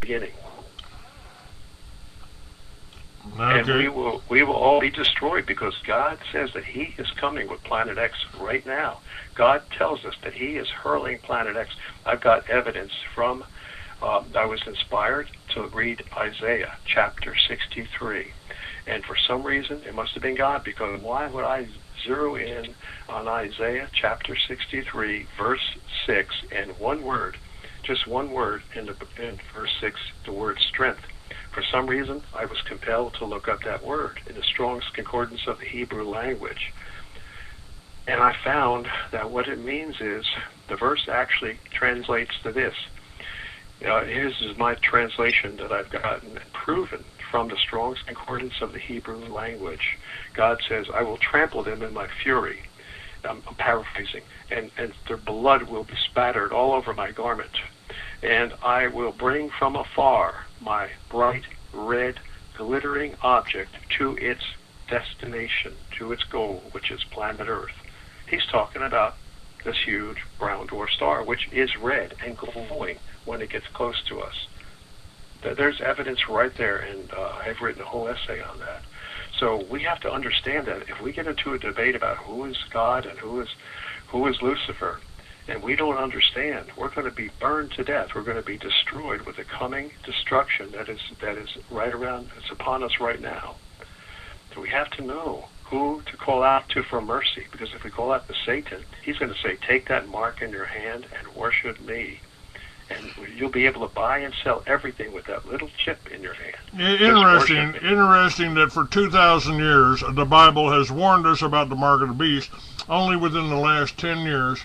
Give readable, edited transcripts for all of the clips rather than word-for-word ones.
beginning. Okay. And we will all be destroyed because God says that He is coming with Planet X right now. God tells us that He is hurling Planet X. I've got evidence from, I was inspired to read Isaiah chapter 63. And for some reason, it must have been God, because why would I zero in on Isaiah chapter 63, verse 6, and one word, just one word in verse 6, the word strength. For some reason, I was compelled to look up that word in the Strong's Concordance of the Hebrew language. And I found that what it means is, the verse actually translates to this. Here's my translation that I've gotten and proven from the Strong's Concordance of the Hebrew language. God says, I will trample them in my fury. I'm paraphrasing. And their blood will be spattered all over my garment. And I will bring from afar my bright, red, glittering object to its destination, to its goal, which is planet Earth. He's talking about this huge brown dwarf star, which is red and glowing when it gets close to us. There's evidence right there, and I've written a whole essay on that. So we have to understand that if we get into a debate about who is God and who is Lucifer, and we don't understand, we're going to be burned to death. We're going to be destroyed with the coming destruction that is right around, it's upon us right now. So we have to know who to call out to for mercy, because if we call out to Satan, he's going to say, take that mark in your hand and worship me. And you'll be able to buy and sell everything with that little chip in your hand. Interesting that for 2,000 years, the Bible has warned us about the mark of the beast. Only within the last 10 years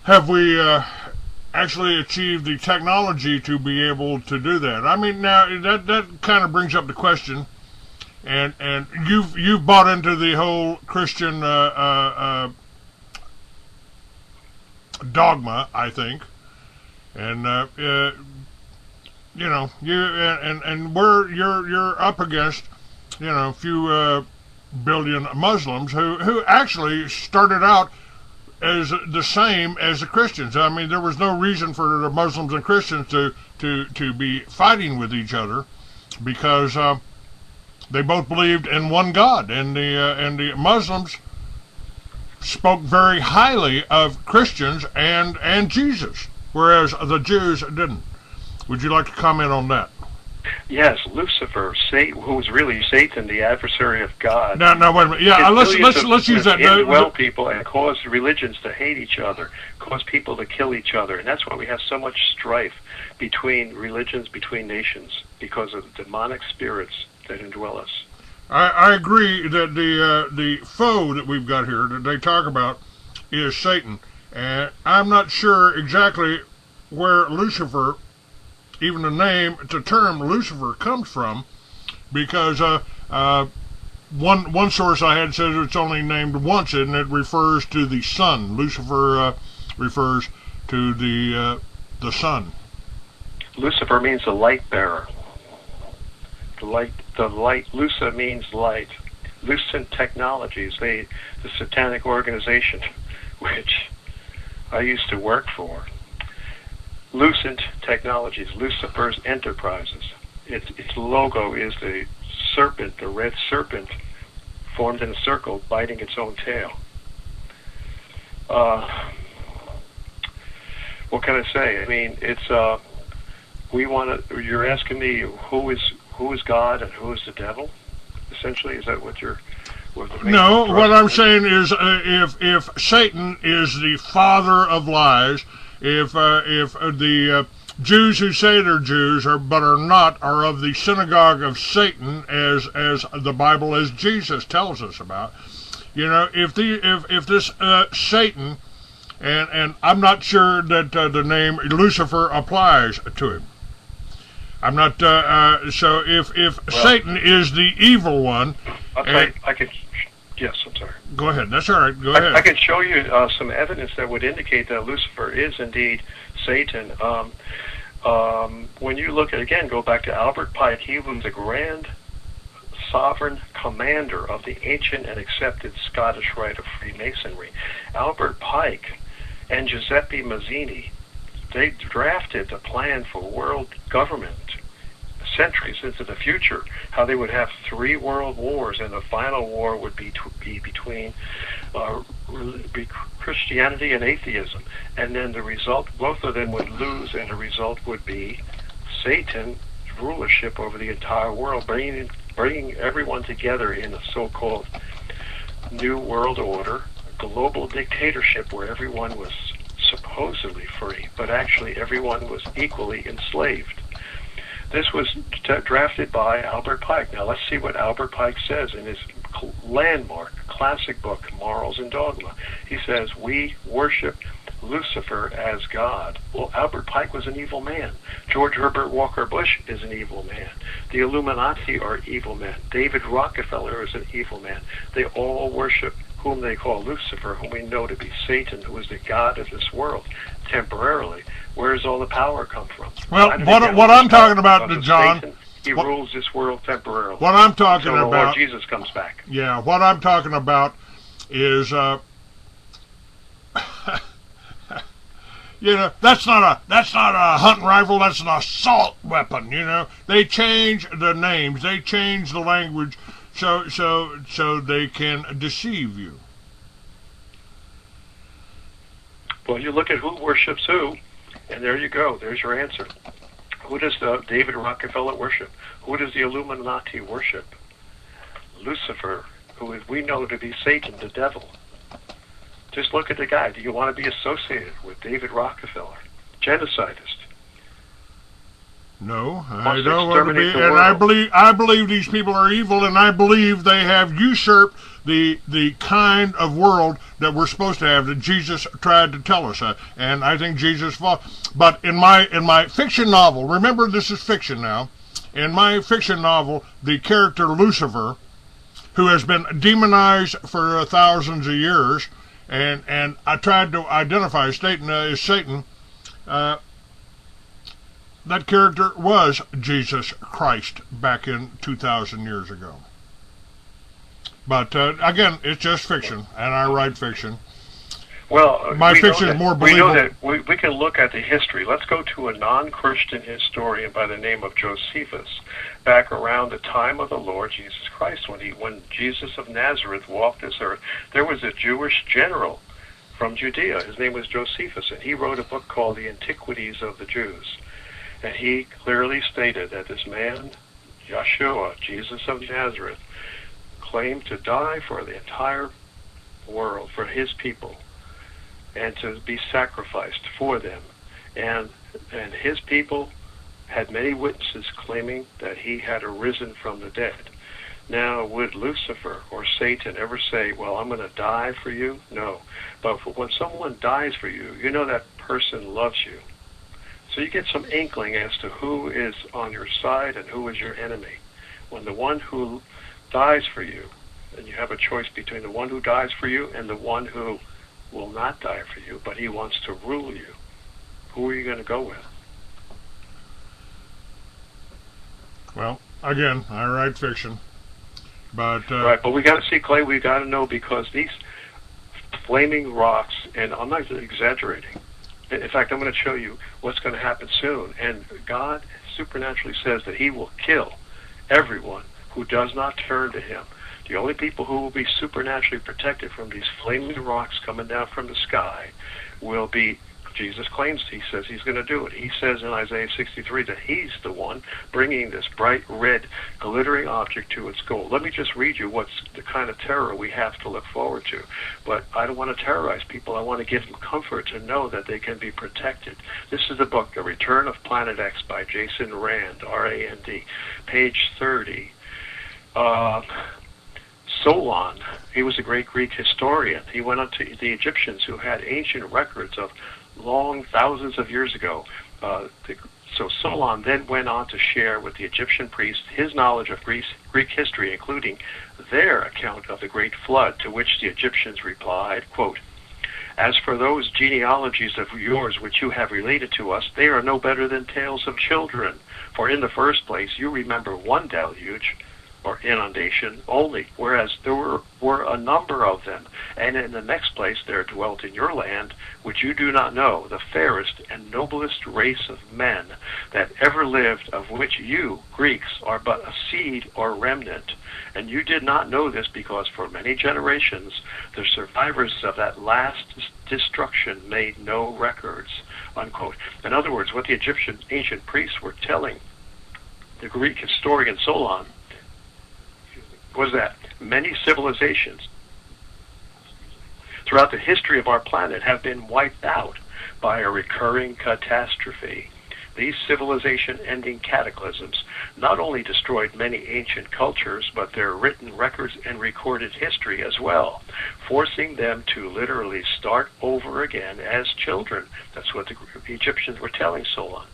have we actually achieved the technology to be able to do that. I mean, now that kind of brings up the question, and you've bought into the whole Christian dogma, I think. And you know, and you're up against, you know, a few billion Muslims who actually started out as the same as the Christians. I mean, there was no reason for the Muslims and Christians to be fighting with each other, because they both believed in one God, and the Muslims spoke very highly of Christians and Jesus, whereas the Jews didn't. Would you like to comment on that? Yes, Lucifer, who was really Satan, the adversary of God. Now wait a minute. Yeah, let's use that. Indwell people and cause religions to hate each other, cause people to kill each other, and that's why we have so much strife between religions, between nations, because of the demonic spirits that indwell us. I agree that the foe that we've got here that they talk about is Satan, and I'm not sure exactly where Lucifer, even the term Lucifer, comes from, because one source I had says it's only named once, and it refers to the sun. Lucifer refers to the sun. Lucifer means the light bearer. The light. Luca means light. Lucent Technologies, the satanic organization, which I used to work for. Lucent Technologies, Lucifer's Enterprises. Its logo is the serpent, the red serpent, formed in a circle, biting its own tail. What can I say? I mean, it's you're asking me who is God and who is the devil? Essentially, is that what you're? No, what I'm saying is, if Satan is the father of lies, if the Jews who say they're Jews but are not are of the synagogue of Satan, as the Bible, as Jesus tells us about, you know, if this Satan, and I'm not sure that the name Lucifer applies to him. I'm not so if Satan is the evil one. I could. Yes, I'm sorry. Go ahead. That's all right. Go ahead. I can show you some evidence that would indicate that Lucifer is indeed Satan. When you look at, again, go back to Albert Pike, he was the grand sovereign commander of the ancient and accepted Scottish rite of Freemasonry. Albert Pike and Giuseppe Mazzini they drafted the plan for world government centuries into the future, how they would have 3 world wars, and the final war would be between Christianity and atheism. And then the result, both of them would lose, and the result would be Satan's rulership over the entire world, bringing everyone together in a so-called New World Order, global dictatorship where everyone was supposedly free, but actually everyone was equally enslaved. This was drafted by Albert Pike. Now let's see what Albert Pike says in his landmark, classic book, Morals and Dogma. He says, we worship Lucifer as God. Well, Albert Pike was an evil man. George Herbert Walker Bush is an evil man. The Illuminati are evil men. David Rockefeller is an evil man. They all worship whom they call Lucifer, whom we know to be Satan, who is the god of this world, temporarily. Where does all the power come from? Well, what I'm talking about, John, Satan, he rules this world temporarily. What I'm talking until about, Lord Jesus comes back. Yeah, what I'm talking about is, you know, that's not a hunting rifle. That's an assault weapon. You know, they change the names, they change the language, so they can deceive you. Well, you look at who worships who, and there you go. There's your answer. Who does David Rockefeller worship? Who does the Illuminati worship? Lucifer, who we know to be Satan, the devil. Just look at the guy. Do you want to be associated with David Rockefeller? Genocidist. No, I don't want to be, and I believe these people are evil, and I believe they have usurped the kind of world that we're supposed to have, that Jesus tried to tell us, and I think Jesus fought. But in my fiction novel, remember this is fiction now, in my fiction novel, the character Lucifer, who has been demonized for thousands of years, and I tried to identify Satan as Satan. That character was Jesus Christ back in 2,000 years ago. But again, it's just fiction, and I write fiction. Well, my fiction is more believable. We know that we can look at the history. Let's go to a non-Christian historian by the name of Josephus, back around the time of the Lord Jesus Christ, when Jesus of Nazareth walked this earth. There was a Jewish general from Judea. His name was Josephus, and he wrote a book called The Antiquities of the Jews. And he clearly stated that this man, Yeshua, Jesus of Nazareth, claimed to die for the entire world, for his people, and to be sacrificed for them. And his people had many witnesses claiming that he had arisen from the dead. Now, would Lucifer or Satan ever say, well, I'm going to die for you? No. But when someone dies for you, you know that person loves you. So you get some inkling as to who is on your side and who is your enemy. When the one who dies for you, and you have a choice between the one who dies for you and the one who will not die for you, but he wants to rule you, who are you going to go with? Well, again, I write fiction. But right, but we got to see, Clay, we got to know, because these flaming rocks, and I'm not exaggerating. In fact, I'm going to show you what's going to happen soon. And God supernaturally says that he will kill everyone who does not turn to him. The only people who will be supernaturally protected from these flaming rocks coming down from the sky will be, Jesus claims, he says he's going to do it. He says in Isaiah 63 that he's the one bringing this bright red glittering object to its goal. Let me just read you what's the kind of terror we have to look forward to. But I don't want to terrorize people. I want to give them comfort to know that they can be protected. This is the book, The Return of Planet X by Jason Rand, R-A-N-D, page 30. Solon, he was a great Greek historian. He went up to the Egyptians who had ancient records of long thousands of years ago. So Solon then went on to share with the Egyptian priests his knowledge of Greek history, including their account of the Great Flood, to which the Egyptians replied, quote, "As for those genealogies of yours which you have related to us, they are no better than tales of children. For in the first place you remember one deluge, or inundation only, whereas there were a number of them. And in the next place there dwelt in your land, which you do not know, the fairest and noblest race of men that ever lived, of which you, Greeks, are but a seed or remnant. And you did not know this because for many generations the survivors of that last destruction made no records, unquote. In other words, what the Egyptian ancient priests were telling the Greek historian Solon was that many civilizations throughout the history of our planet have been wiped out by a recurring catastrophe. These civilization-ending cataclysms not only destroyed many ancient cultures, but their written records and recorded history as well, forcing them to literally start over again as children. That's what the Egyptians were telling Solon.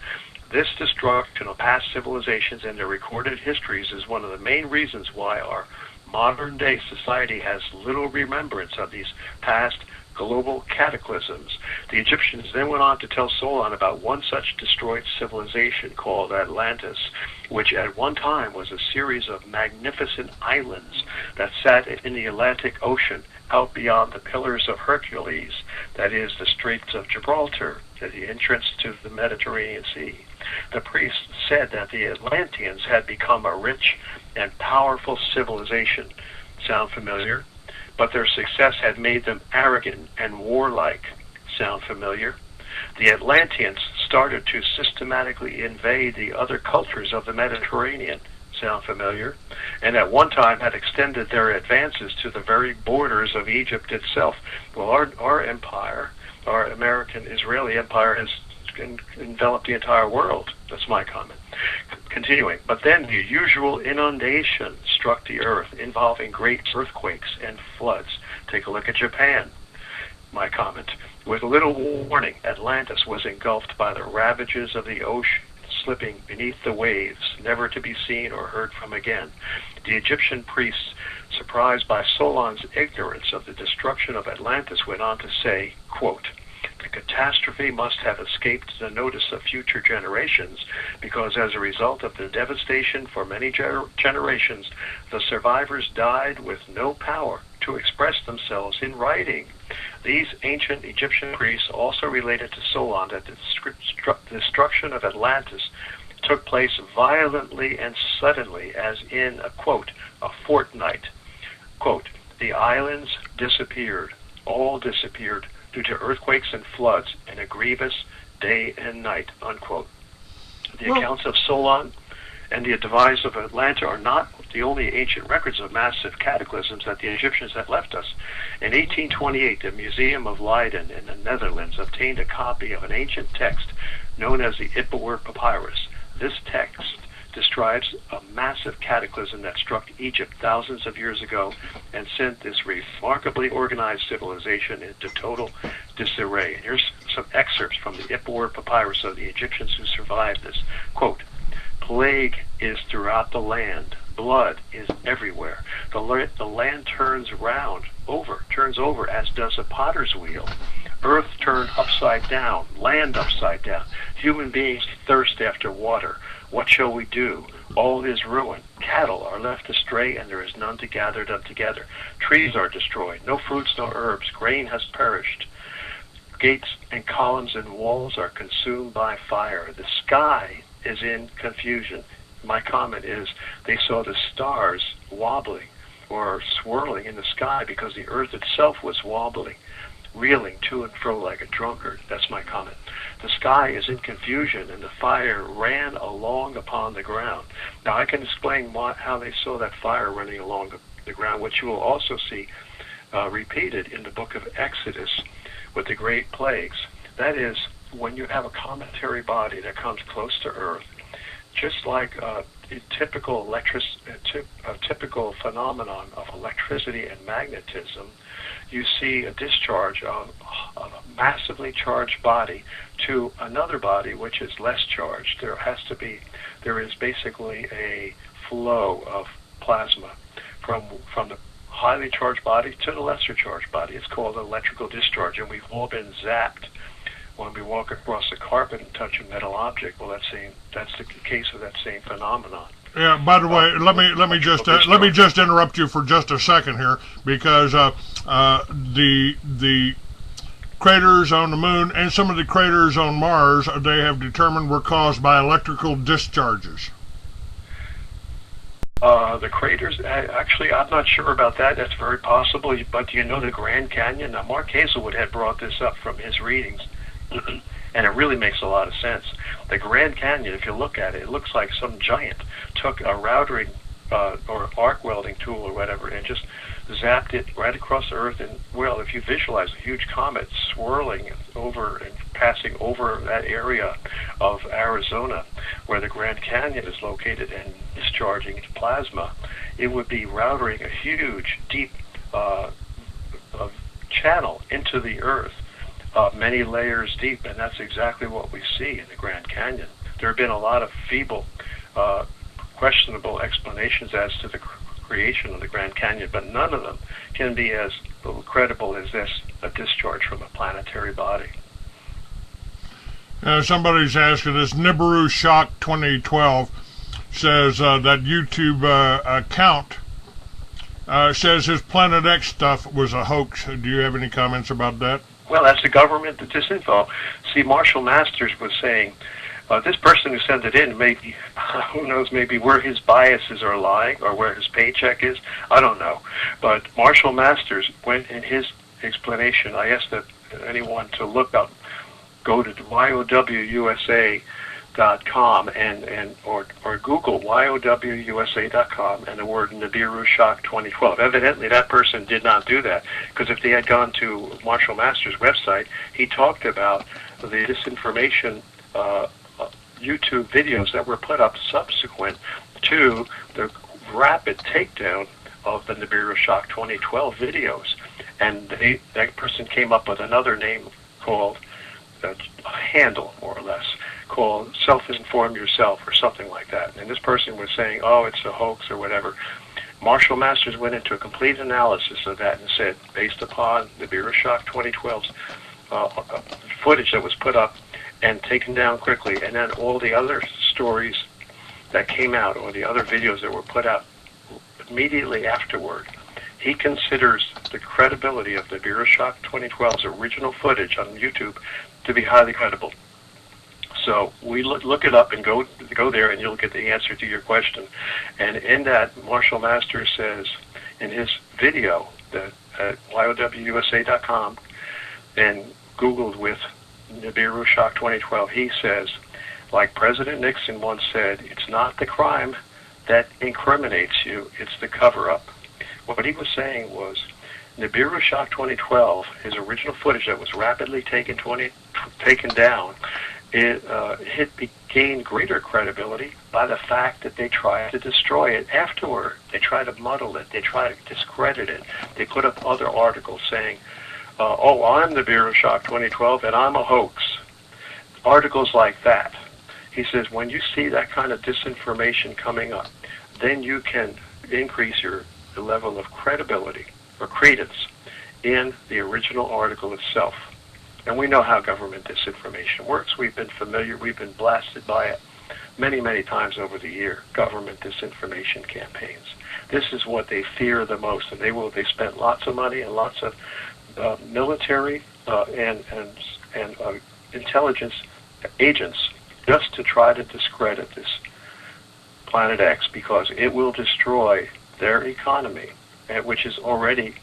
This destruction of past civilizations and their recorded histories is one of the main reasons why our modern-day society has little remembrance of these past global cataclysms. The Egyptians then went on to tell Solon about one such destroyed civilization called Atlantis, which at one time was a series of magnificent islands that sat in the Atlantic Ocean out beyond the Pillars of Hercules, that is, the Straits of Gibraltar, the entrance to the Mediterranean Sea. The priests said that the Atlanteans had become a rich and powerful civilization. Sound familiar? But their success had made them arrogant and warlike. Sound familiar? The Atlanteans started to systematically invade the other cultures of the Mediterranean. Sound familiar? And at one time had extended their advances to the very borders of Egypt itself. Well, our empire, our American Israeli empire, has enveloped the entire world. That's my comment. Continuing, but then the usual inundation struck the earth, involving great earthquakes and floods. Take a look at Japan. My comment. With little warning, Atlantis was engulfed by the ravages of the ocean, slipping beneath the waves, never to be seen or heard from again. The Egyptian priests, surprised by Solon's ignorance of the destruction of Atlantis, went on to say, quote, "The catastrophe must have escaped the notice of future generations, because as a result of the devastation for many generations, the survivors died with no power to express themselves in writing." These ancient Egyptian priests also related to Solon that the destruction of Atlantis took place violently and suddenly, as in, quote, a fortnight. Quote, "The islands disappeared, all disappeared, due to earthquakes and floods in a grievous day and night," unquote. The accounts of Solon and the demise of Atlanta are not the only ancient records of massive cataclysms that the Egyptians had left us. In 1828, the Museum of Leiden in the Netherlands obtained a copy of an ancient text known as the Ipuwer Papyrus. This text describes a massive cataclysm that struck Egypt thousands of years ago and sent this remarkably organized civilization into total disarray. And here's some excerpts from the Ipuwer Papyrus of the Egyptians who survived this. Quote, "Plague is throughout the land. Blood is everywhere. The land turns over as does a potter's wheel. Earth turned upside down, land upside down. Human beings thirst after water. What shall we do? All is ruin. Cattle are left astray, and there is none to gather them together. Trees are destroyed. No fruits, no herbs. Grain has perished. Gates and columns and walls are consumed by fire. The sky is in confusion." My comment is they saw the stars wobbling or swirling in the sky because the earth itself was wobbling, reeling to and fro like a drunkard. That's my comment. The sky is in confusion, and the fire ran along upon the ground. Now, I can explain how they saw that fire running along the ground, which you will also see repeated in the book of Exodus with the great plagues. That is, when you have a cometary body that comes close to Earth, just like a typical phenomenon of electricity and magnetism, you see a discharge of a massively charged body to another body which is less charged. There is basically a flow of plasma from the highly charged body to the lesser charged body. It's called electrical discharge, and we've all been zapped when we walk across the carpet and touch a metal object. Well, that's the case of that same phenomenon. Yeah. By the way, let me just interrupt you for just a second here, because the craters on the moon and some of the craters on Mars, they have determined were caused by electrical discharges. The craters, actually, I'm not sure about that. That's very possible. But you know the Grand Canyon? Now, Mark Hazelwood had brought this up from his readings, and it really makes a lot of sense. The Grand Canyon, if you look at it, it looks like some giant took a routering or arc welding tool or whatever and just zapped it right across the Earth. And, well, if you visualize a huge comet swirling over and passing over that area of Arizona where the Grand Canyon is located and discharging its plasma, it would be routering a huge, deep channel into the Earth, many layers deep, and that's exactly what we see in the Grand Canyon. There have been a lot of feeble, questionable explanations as to the creation of the Grand Canyon, but none of them can be as credible as this, a discharge from a planetary body. Somebody's asking, this Nibiru Shock 2012 says that YouTube account says his Planet X stuff was a hoax. Do you have any comments about that? Well, that's the government disinfo. See, Marshall Masters was saying, this person who sent it in, maybe, who knows, maybe where his biases are lying or where his paycheck is, I don't know. But Marshall Masters went in his explanation. I asked anyone to look up, go to YOWUSA.com or Google YOWUSA.com and the word Nibiru Shock 2012. Evidently, that person did not do that, because if they had gone to Marshall Masters' website, he talked about the disinformation YouTube videos that were put up subsequent to the rapid takedown of the Nibiru Shock 2012 videos. And that person came up with another name called, a handle more or less, called Self-Inform Yourself or something like that. And this person was saying, oh, it's a hoax or whatever. Marshall Masters went into a complete analysis of that and said, based upon Nibiru Shock 2012's footage that was put up and taken down quickly, and then all the other stories that came out or the other videos that were put out immediately afterward, he considers the credibility of the Nibiru Shock 2012's original footage on YouTube to be highly credible. So we look it up and go there, and you'll get the answer to your question. And in that, Marshall Masters says in his video that at YOWUSA.com and Googled with Nibiru Shock 2012, he says, like President Nixon once said, it's not the crime that incriminates you, it's the cover-up. What he was saying was, Nibiru Shock 2012, his original footage that was rapidly taken down, it gained greater credibility by the fact that they tried to destroy it afterward. They tried to muddle it. They tried to discredit it. They put up other articles saying, oh, I'm Nibiru Shock 2012 and I'm a hoax. Articles like that. He says, when you see that kind of disinformation coming up, then you can increase your level of credibility or credence in the original article itself. And we know how government disinformation works. We've been familiar, we've been blasted by it many, many times over the year, government disinformation campaigns. This is what they fear the most, and they spent lots of money and lots of military and intelligence agents just to try to discredit this Planet X, because it will destroy their economy, which is already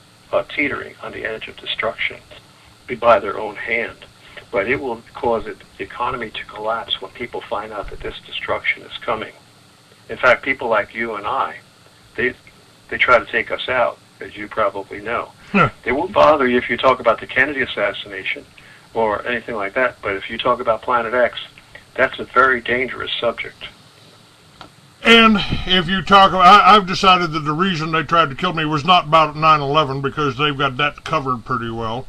teetering on the edge of destruction by their own hand. But it will cause the economy to collapse when people find out that this destruction is coming. In fact, people like you and I, they try to take us out, as you probably know. Yeah. They won't bother you if you talk about the Kennedy assassination or anything like that, but if you talk about Planet X, that's a very dangerous subject. And if you talk about, I've decided that the reason they tried to kill me was not about 9/11, because they've got that covered pretty well.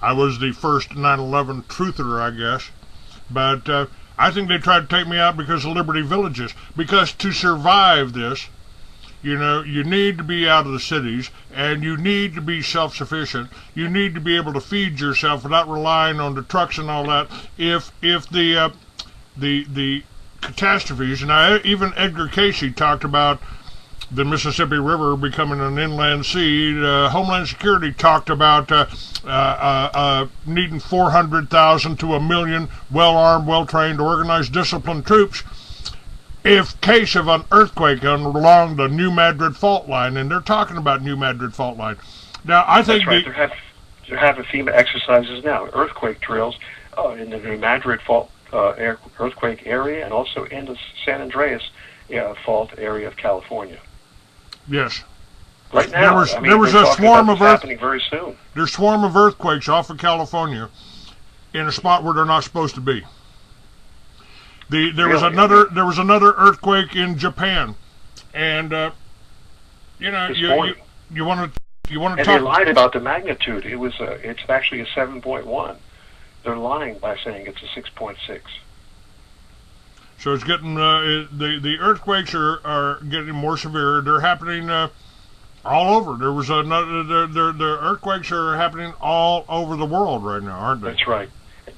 I was the first 9/11 truther, I guess. But I think they tried to take me out because of Liberty Villages. Because to survive this, You know, you need to be out of the cities, and you need to be self-sufficient. You need to be able to feed yourself without relying on the trucks and all that. If the catastrophes, and even Edgar Casey talked about the Mississippi River becoming an inland sea. Homeland Security talked about needing 400,000 to 1 million well-armed, well-trained, organized, disciplined troops if case of an earthquake along the New Madrid fault line, and they're talking about New Madrid fault line. Now, I think that's right. They're having FEMA exercises now, earthquake drills in the New Madrid fault earthquake area, and also in the San Andreas fault area of California. Yes. Right now, there was a swarm of happening very soon. There's a swarm of earthquakes off of California in a spot where they're not supposed to be. There was another earthquake in Japan, and you want to talk. And they lied about the magnitude. It's actually a 7.1. They're lying by saying it's a 6.6. So it's getting the earthquakes are getting more severe. They're happening all over. There was the earthquakes are happening all over the world right now, aren't they? That's right.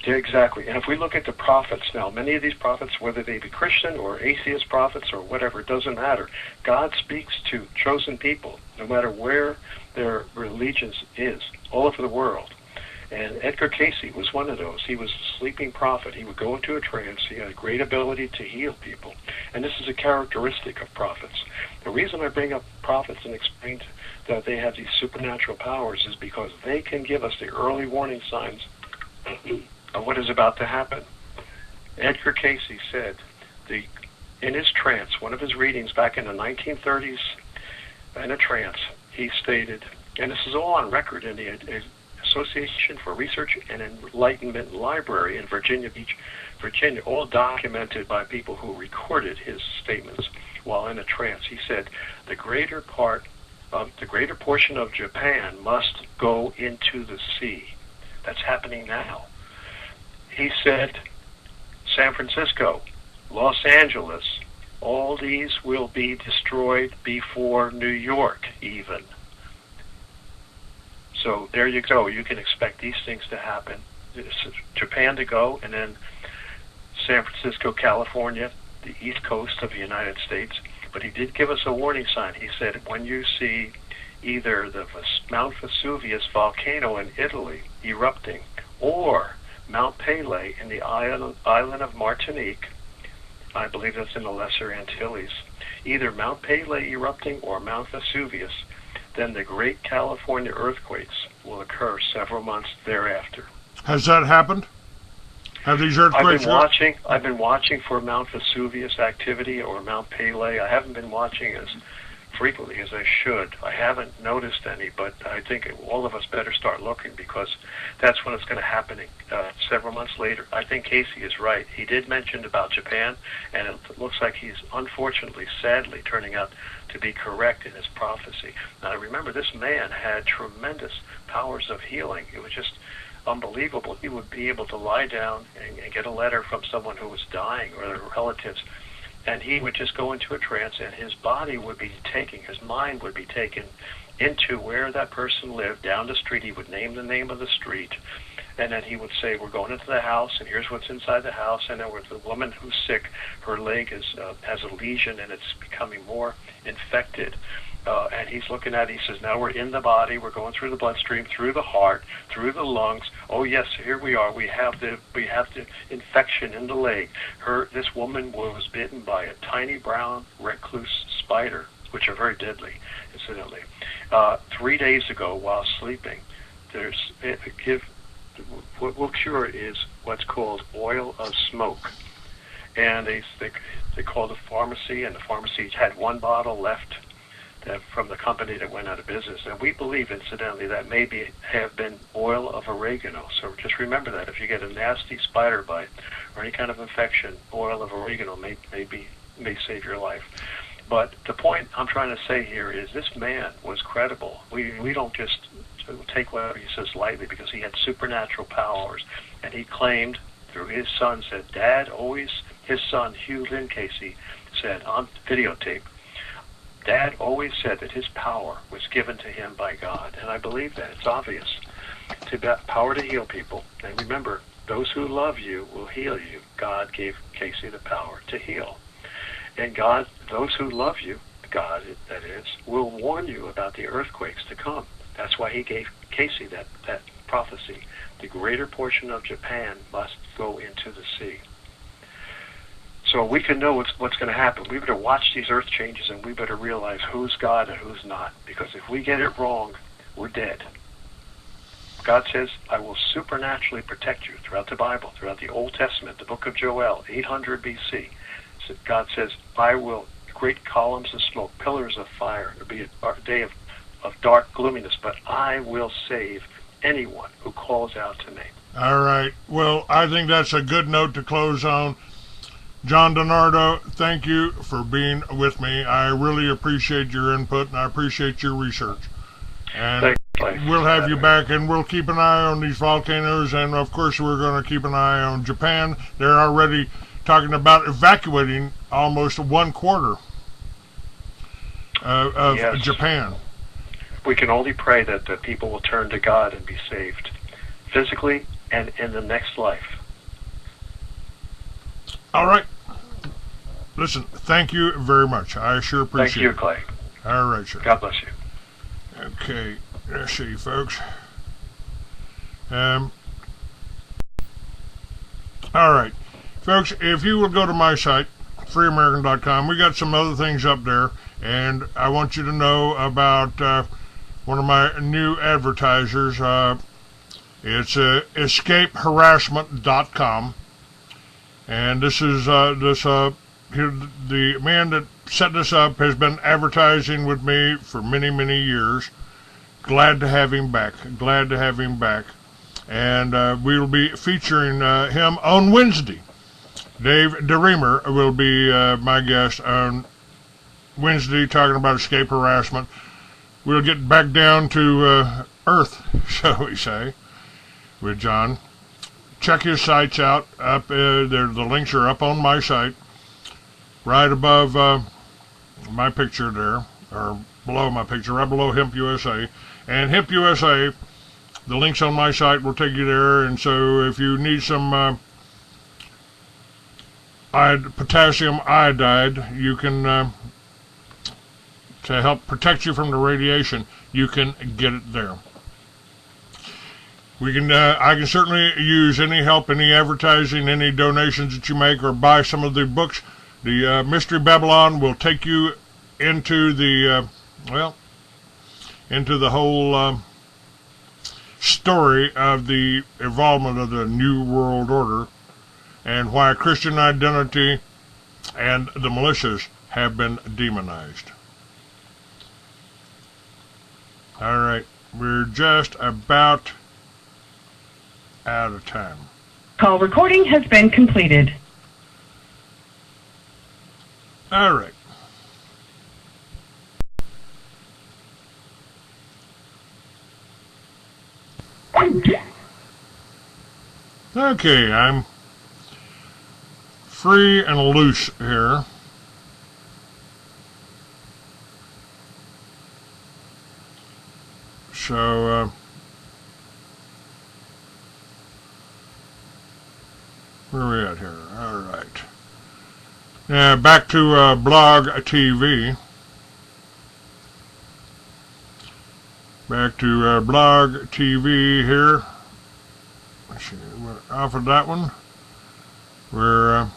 Exactly. And if we look at the prophets now, many of these prophets, whether they be Christian or atheist prophets or whatever, it doesn't matter. God speaks to chosen people, no matter where their allegiance is, all over the world. And Edgar Casey was one of those. He was a sleeping prophet. He would go into a trance. He had a great ability to heal people. And this is a characteristic of prophets. The reason I bring up prophets and explain that they have these supernatural powers is because they can give us the early warning signs of what is about to happen. Edgar Casey said in his trance, one of his readings back in the 1930s, in a trance, he stated, and this is all on record in the Association for Research and Enlightenment Library in Virginia Beach, Virginia, all documented by people who recorded his statements while in a trance. He said, the greater portion of Japan must go into the sea. That's happening now. He said, San Francisco, Los Angeles, all these will be destroyed before New York even. So there you go. You can expect these things to happen. Japan to go, and then San Francisco, California, the east coast of the United States. But he did give us a warning sign. He said, when you see either the Mount Vesuvius volcano in Italy erupting, or Mount Pelee in the island of Martinique, I believe that's in the Lesser Antilles, either Mount Pelee erupting or Mount Vesuvius, then the great California earthquakes will occur several months thereafter. Has that happened? Have these earthquakes? I've been watching for Mount Vesuvius activity or Mount Pelee. I haven't been watching as frequently as I should. I haven't noticed any, but I think all of us better start looking, because that's when it's going to happen several months later. I think Casey is right. He did mention about Japan, and it looks like he's unfortunately, sadly, turning out to be correct in his prophecy. Now, remember, this man had tremendous powers of healing. It was just unbelievable. He would be able to lie down and get a letter from someone who was dying or their relatives, and he would just go into a trance, and his body would be taken, his mind would be taken into where that person lived, down the street. He would name the name of the street, and then he would say, we're going into the house, and here's what's inside the house, and then with the woman who's sick, her leg has a lesion, and it's becoming more infected. And he's looking at it, he says, now we're in the body, we're going through the bloodstream, through the heart, through the lungs. Oh yes, here we are. We have the infection in the leg. This woman was bitten by a tiny brown recluse spider, which are very deadly, incidentally. 3 days ago, while sleeping, what will cure is what's called oil of smoke. And they called the pharmacy, and the pharmacy had one bottle left from the company that went out of business. And we believe, incidentally, that have been oil of oregano. So just remember that. If you get a nasty spider bite or any kind of infection, oil of oregano may save your life. But the point I'm trying to say here is this man was credible. We don't just take whatever he says lightly, because he had supernatural powers. And he claimed through his son, said, Dad always, his son, Hugh Lynn Casey, said on videotape, Dad always said that his power was given to him by God, and I believe that. It's obvious. Power to heal people. And remember, those who love you will heal you. God gave Casey the power to heal. And God, those who love you, God, that is, will warn you about the earthquakes to come. That's why he gave Casey that prophecy. The greater portion of Japan must go into the sea. So we can know what's going to happen. We better watch these earth changes, and we better realize who's God and who's not. Because if we get it wrong, we're dead. God says, I will supernaturally protect you throughout the Bible, throughout the Old Testament, the book of Joel, 800 BC. So God says, I will, great columns of smoke, pillars of fire. It'll be a day of dark gloominess, but I will save anyone who calls out to me. All right. Well, I think that's a good note to close on. John DiNardo, thank you for being with me. I really appreciate your input, and I appreciate your research. And we'll have you back, and we'll keep an eye on these volcanoes, and of course we're going to keep an eye on Japan. They're already talking about evacuating almost 1/4 of yes. Japan. We can only pray that the people will turn to God and be saved, physically and in the next life. All right. Listen, thank you very much. I sure appreciate it. Thank you, Clay. All right, sir. God bless you. Okay, let's see, folks. All right. Folks, if you will go to my site, freeamerican.com, we got some other things up there, and I want you to know about one of my new advertisers. It's escapeharassment.com. And this is the man that set this up has been advertising with me for many, many years. Glad to have him back. Glad to have him back. And we will be featuring him on Wednesday. Dave DeReamer will be my guest on Wednesday, talking about escape harassment. We'll get back down to earth, shall we say, with John. Check his sites out. Up there, the links are up on my site, right above my picture there, or below my picture, right below Hemp USA. And Hemp USA, the links on my site will take you there. And so, if you need some potassium iodide, you can to help protect you from the radiation, you can get it there. We can. I can certainly use any help, any advertising, any donations that you make, or buy some of the books. The Mystery Babylon will take you into the into the whole story of the involvement of the New World Order and why Christian identity and the militias have been demonized. All right, we're just about out of time. Call recording has been completed. All right. Okay, I'm free and loose here. So, where are we at here? All right. Back to Blog TV. Back to Blog TV here. Let's see, we're off of that one. We're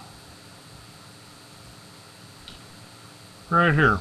right here.